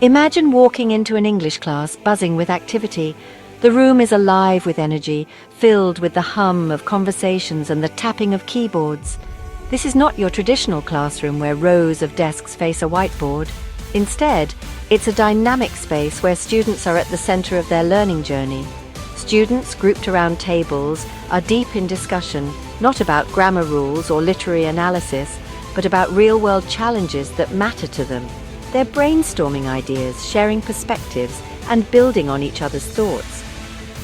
Imagine walking into an English class buzzing with activity. The room is alive with energy, filled with the hum of conversations and the tapping of keyboards. This is not your traditional classroom where rows of desks face a whiteboard. Instead, it's a dynamic space where students are at the center of their learning journey. Students, grouped around tables, are deep in discussion, not about grammar rules or literary analysis, but about real-world challenges that matter to them. They're brainstorming ideas, sharing perspectives, and building on each other's thoughts.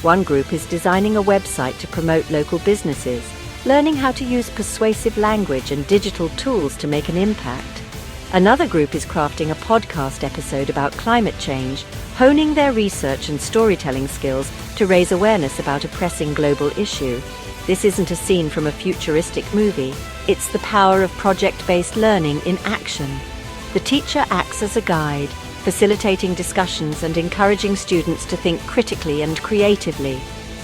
One group is designing a website to promote local businesses, learning how to use persuasive language and digital tools to make an impact. Another group is crafting a podcast episode about climate change, honing their research and storytelling skills to raise awareness about a pressing global issue. This isn't a scene from a futuristic movie. It's the power of project-based learning in action. The teacher acts as a guide, facilitating discussions and encouraging students to think critically and creatively.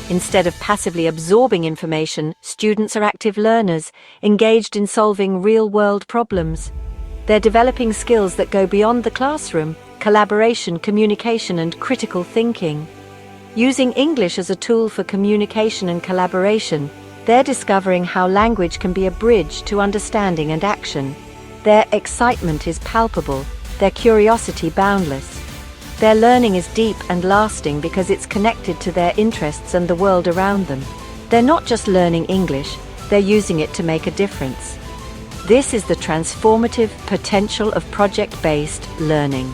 Instead of passively absorbing information, students are active learners, engaged in solving real-world problems. They're developing skills that go beyond the classroom: collaboration, communication, and critical thinking. Using English as a tool for communication and collaboration, they're discovering how language can be a bridge to understanding and action. Their excitement is palpable, their curiosity boundless. Their learning is deep and lasting because it's connected to their interests and the world around them. They're not just learning English, they're using it to make a difference. This is the transformative potential of project-based learning,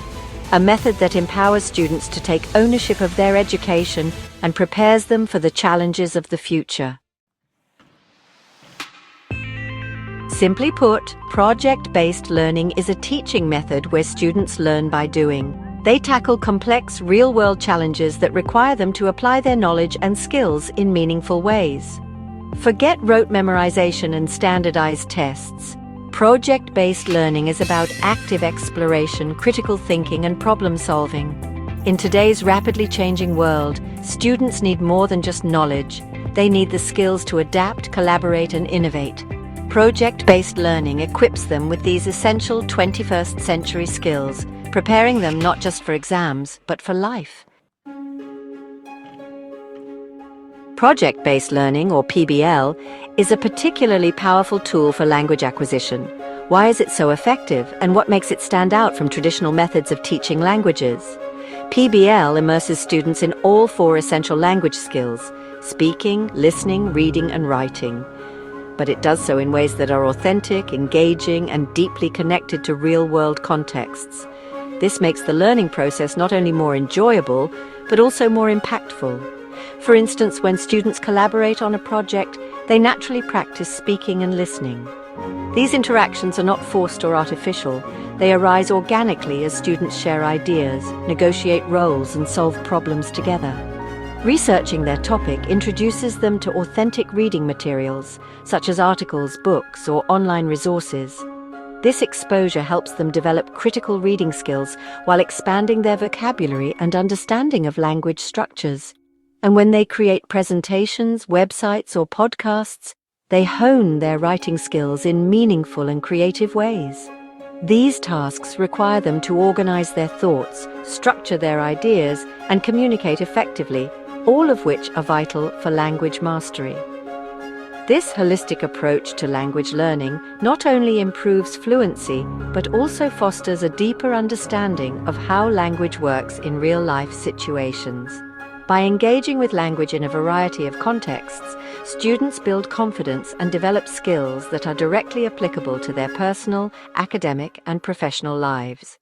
a method that empowers students to take ownership of their education and prepares them for the challenges of the future. Simply put, project-based learning is a teaching method where students learn by doing. They tackle complex, real-world challenges that require them to apply their knowledge and skills in meaningful ways. Forget rote memorization and standardized tests. Project-based learning is about active exploration, critical thinking, and problem-solving. In today's rapidly changing world, students need more than just knowledge. They need the skills to adapt, collaborate, and innovate. Project-based learning equips them with these essential 21st century skills, preparing them not just for exams, but for life. Project-based learning, or PBL, is a particularly powerful tool for language acquisition. Why is it so effective, and what makes it stand out from traditional methods of teaching languages? PBL immerses students in all 4 essential language skills: speaking, listening, reading, and writing. But it does so in ways that are authentic, engaging, and deeply connected to real-world contexts. This makes the learning process not only more enjoyable, but also more impactful. For instance, when students collaborate on a project, they naturally practice speaking and listening. These interactions are not forced or artificial. They arise organically as students share ideas, negotiate roles, and solve problems together. Researching their topic introduces them to authentic reading materials, such as articles, books, or online resources. This exposure helps them develop critical reading skills while expanding their vocabulary and understanding of language structures. And when they create presentations, websites, or podcasts, they hone their writing skills in meaningful and creative ways. These tasks require them to organize their thoughts, structure their ideas, and communicate effectively, all of which are vital for language mastery. This holistic approach to language learning not only improves fluency, but also fosters a deeper understanding of how language works in real-life situations. By engaging with language in a variety of contexts, students build confidence and develop skills that are directly applicable to their personal, academic, and professional lives.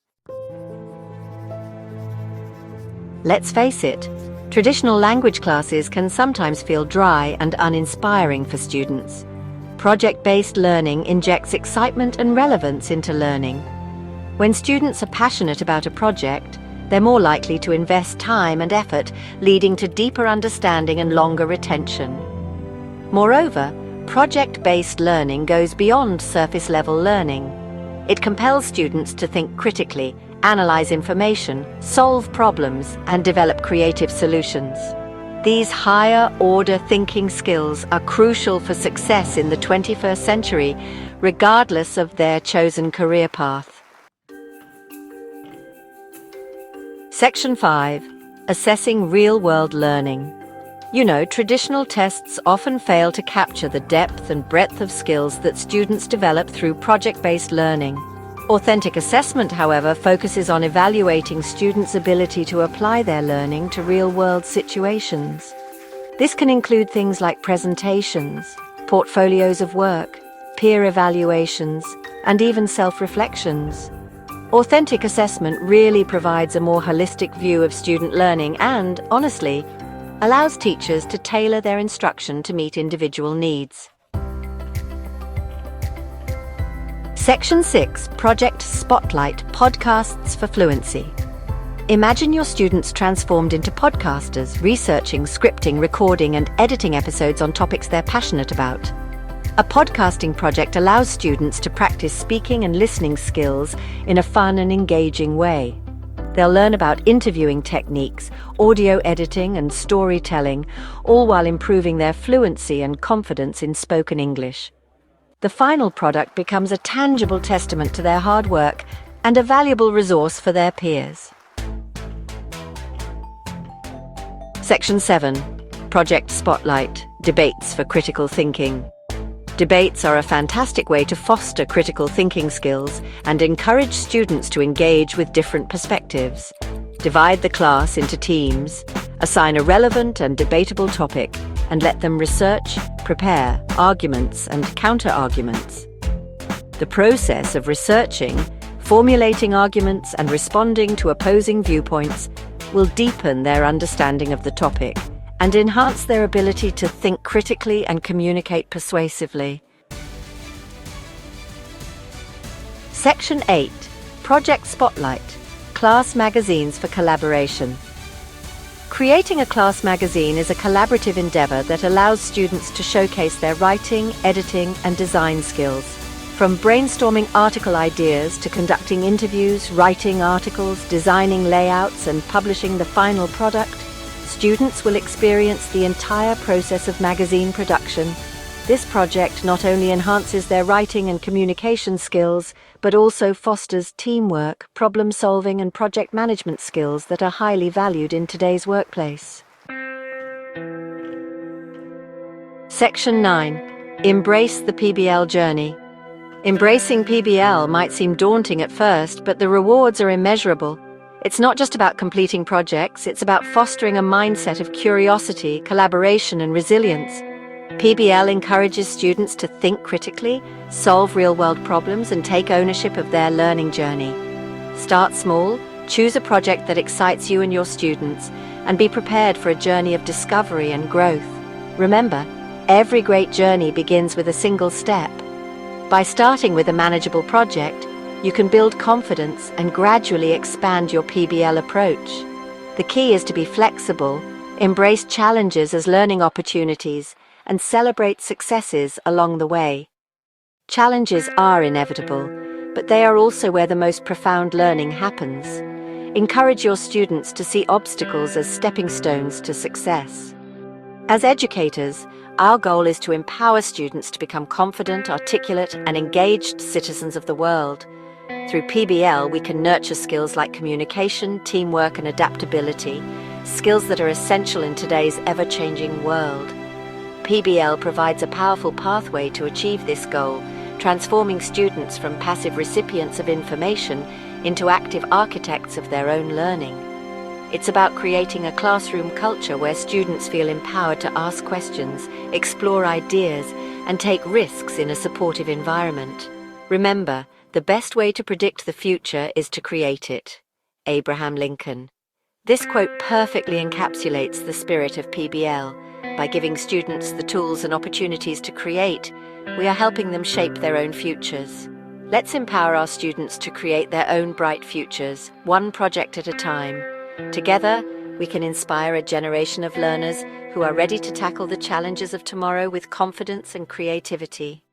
Let's face it, traditional language classes can sometimes feel dry and uninspiring for students. Project-based learning injects excitement and relevance into learning. When students are passionate about a project, they're more likely to invest time and effort, leading to deeper understanding and longer retention. Moreover, project-based learning goes beyond surface-level learning. It compels students to think critically, analyze information, solve problems, and develop creative solutions. These higher-order thinking skills are crucial for success in the 21st century, regardless of their chosen career path. Section 5. Assessing real-world learning. You know, traditional tests often fail to capture the depth and breadth of skills that students develop through project-based learning. Authentic assessment, however, focuses on evaluating students' ability to apply their learning to real-world situations. This can include things like presentations, portfolios of work, peer evaluations, and even self-reflections. Authentic assessment really provides a more holistic view of student learning and, honestly, allows teachers to tailor their instruction to meet individual needs. Section 6. Project Spotlight Podcasts for Fluency. Imagine your students transformed into podcasters, researching, scripting, recording, and editing episodes on topics they're passionate about. A podcasting project allows students to practice speaking and listening skills in a fun and engaging way. They'll learn about interviewing techniques, audio editing, and storytelling, all while improving their fluency and confidence in spoken English. The final product becomes a tangible testament to their hard work and a valuable resource for their peers. Section 7. Project Spotlight Debates for Critical Thinking. Debates are a fantastic way to foster critical thinking skills and encourage students to engage with different perspectives. Divide the class into teams, assign a relevant and debatable topic, and let them research, prepare arguments and counter-arguments. The process of researching, formulating arguments, and responding to opposing viewpoints will deepen their understanding of the topic and enhance their ability to think critically and communicate persuasively. Section 8. Project Spotlight Class Magazines for Collaboration. Creating a class magazine is a collaborative endeavor that allows students to showcase their writing, editing, and design skills. From brainstorming article ideas to conducting interviews, writing articles, designing layouts, and publishing the final product, students will experience the entire process of magazine production. This project not only enhances their writing and communication skills, but also fosters teamwork, problem-solving, and project management skills that are highly valued in today's workplace. Section 9. Embrace the PBL journey. Embracing PBL might seem daunting at first, but the rewards are immeasurable. It's not just about completing projects, it's about fostering a mindset of curiosity, collaboration, and resilience. PBL encourages students to think critically, solve real-world problems, and take ownership of their learning journey. Start small, choose a project that excites you and your students, and be prepared for a journey of discovery and growth. Remember, every great journey begins with a single step. By starting with a manageable project, you can build confidence and gradually expand your PBL approach. The key is to be flexible, embrace challenges as learning opportunities, and celebrate successes along the way. Challenges are inevitable, but they are also where the most profound learning happens. Encourage your students to see obstacles as stepping stones to success. As educators, our goal is to empower students to become confident, articulate, and engaged citizens of the world. Through PBL, we can nurture skills like communication, teamwork, and adaptability, skills that are essential in today's ever-changing world. PBL provides a powerful pathway to achieve this goal, transforming students from passive recipients of information into active architects of their own learning. It's about creating a classroom culture where students feel empowered to ask questions, explore ideas, and take risks in a supportive environment. Remember, the best way to predict the future is to create it. Abraham Lincoln. This quote perfectly encapsulates the spirit of PBL. By giving students the tools and opportunities to create, we are helping them shape their own futures. Let's empower our students to create their own bright futures, one project at a time. Together, we can inspire a generation of learners who are ready to tackle the challenges of tomorrow with confidence and creativity.